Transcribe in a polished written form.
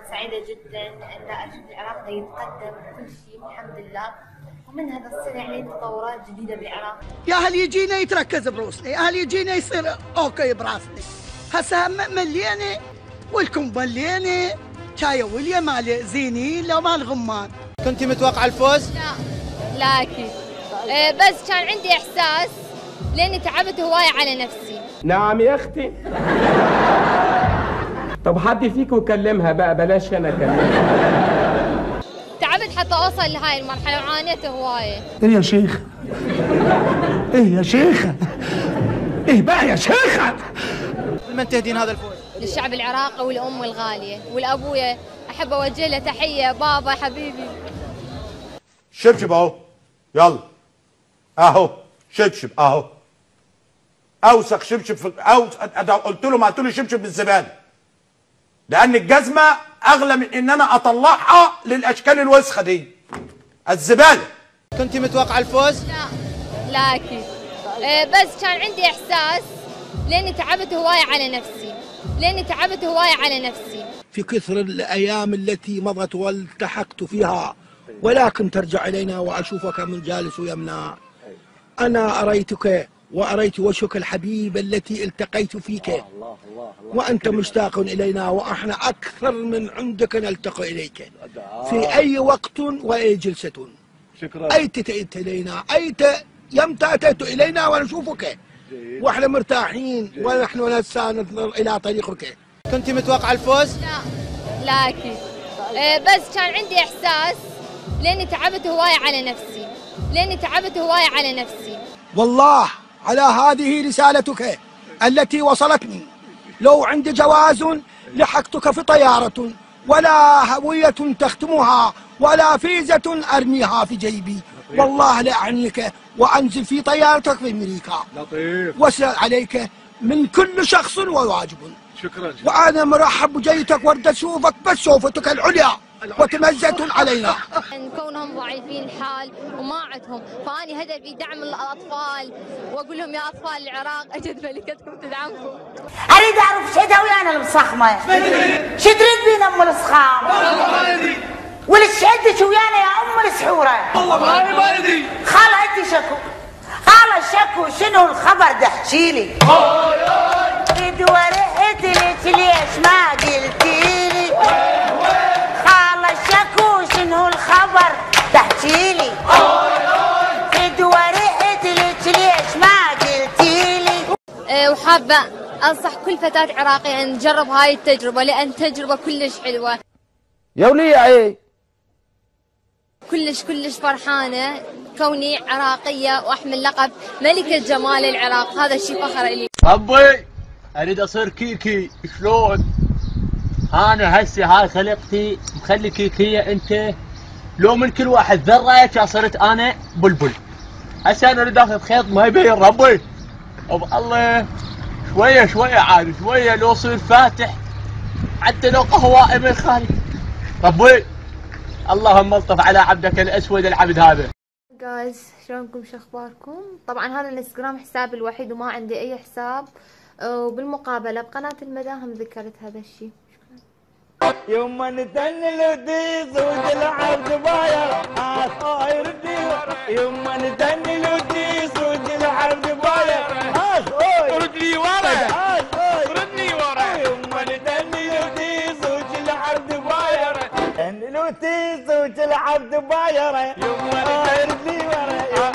سعيدة جدا أن أشوف العراق يتقدم كل شيء الحمد لله، ومن هذا السنة يعني تطورات جديدة بالعراق. يا أهل يجينا يتركز بروسنا، يا أهل يجينا يصير أوكي براسنا. هسه مليانة والكم مليانة شاي وليا مال زينين لو مال غمان. كنت متوقع الفوز؟ لا أكيد، بس كان عندي إحساس لأني تعبت هواية على نفسي. نعم يا أختي. طب حد فيكم يكلمها بقى، بلاش أنا أكلمها. تعبت حتى أوصل لهاي المرحلة وعانيت هواية. إيه يا شيخ؟ إيه يا شيخة؟ إيه بقى يا شيخة؟ لمن تهدين هذا الفوز؟ للشعب العراقي والأم الغالية والأبويا، أحب أوجه له تحية. بابا حبيبي. شبشب أهو، يلا أهو شبشب أهو، أوسخ شبشب في قلت له ما قلت له شبشب بالزبالة، لأن الجزمة أغلى من إن أنا أطلعها للأشكال الوسخة دي الزبالة. كنت متوقع الفوز؟ لا أكيد، بس كان عندي إحساس لأني تعبت هواية على نفسي. في كثر الأيام التي مضت والتحقت فيها، ولكن ترجع إلينا وأشوفك من جالس يمنا. أنا أريتك وأريت وجهك الحبيب التي التقيت فيك، وأنت مشتاق إلينا، وإحنا أكثر من عندك نلتقي إليك في أي وقت وأي جلسة. أيت تأتي إلينا، يمتى أتيت إلينا ونشوفك وإحنا مرتاحين، ونحن ننظر إلى طريقك. كنت متوقع الفوز؟ لا أكيد، بس كان عندي إحساس لأني تعبت هواية على نفسي. والله على هذه رسالتك التي وصلتني. لو عندي جواز لحقتك في طيارة، ولا هوية تختمها، ولا فيزة أرميها في جيبي، والله لا أعنيك وأنزل في طيارتك في أمريكا. لطيف. وسأل عليك من كل شخص وواجب. شكرا. وأنا مرحب بجيتك وارد أشوفك، بس شوفتك العليا وتمزة علينا. كونهم ضعيفين الحال وما عندهم، فاني هدفي دعم الاطفال، واقول لهم يا اطفال العراق اجد ملكتكم تدعمكم. اريد اعرف شو ويانا المصخمه، شو تريد بينا ام الصخام؟ والله ما ادري. ولش عندك ويانا يا ام السحوره؟ والله ما ادري. خاله انت شكو، خاله شكو شنو الخبر تحكي لي؟ اريد ورحت لك ليش ما قلتي لي؟ شنو الخبر تحكي لي؟ خد ورقت لك ليش ما قلتي لي؟ وحابه انصح كل فتاه عراقيه ان تجرب هاي التجربه، لان تجربه كلش حلوه. يا ولية ايه؟ كلش فرحانه كوني عراقيه واحمل لقب ملكه جمال العراق، هذا الشيء فخر لي. ربي اريد اصير كيكي. شلون؟ انا هسه هاي خلقتي مخلي كيكيه انت، لو من كل واحد ذره صرت انا بلبل. هسه انا اريد اخذ خيط ما يبين ربي. الله شويه عاد شويه لو صير فاتح، حتى لو قهوائي من خالي. ربي اللهم الطف على عبدك الاسود العبد هذا. جايز شلونكم، شو اخباركم؟ طبعا هذا الانستغرام حسابي الوحيد وما عندي اي حساب، وبالمقابله بقناه المداهم ذكرت هذا الشيء. يما ندن لودي زود العبد باير هاي ردي، يما ندن لودي زود العبد باير رد لي ورا، ردني ورا. يما ندن لودي زود العبد باير، لودي زود العبد باير، يما ردني ورا.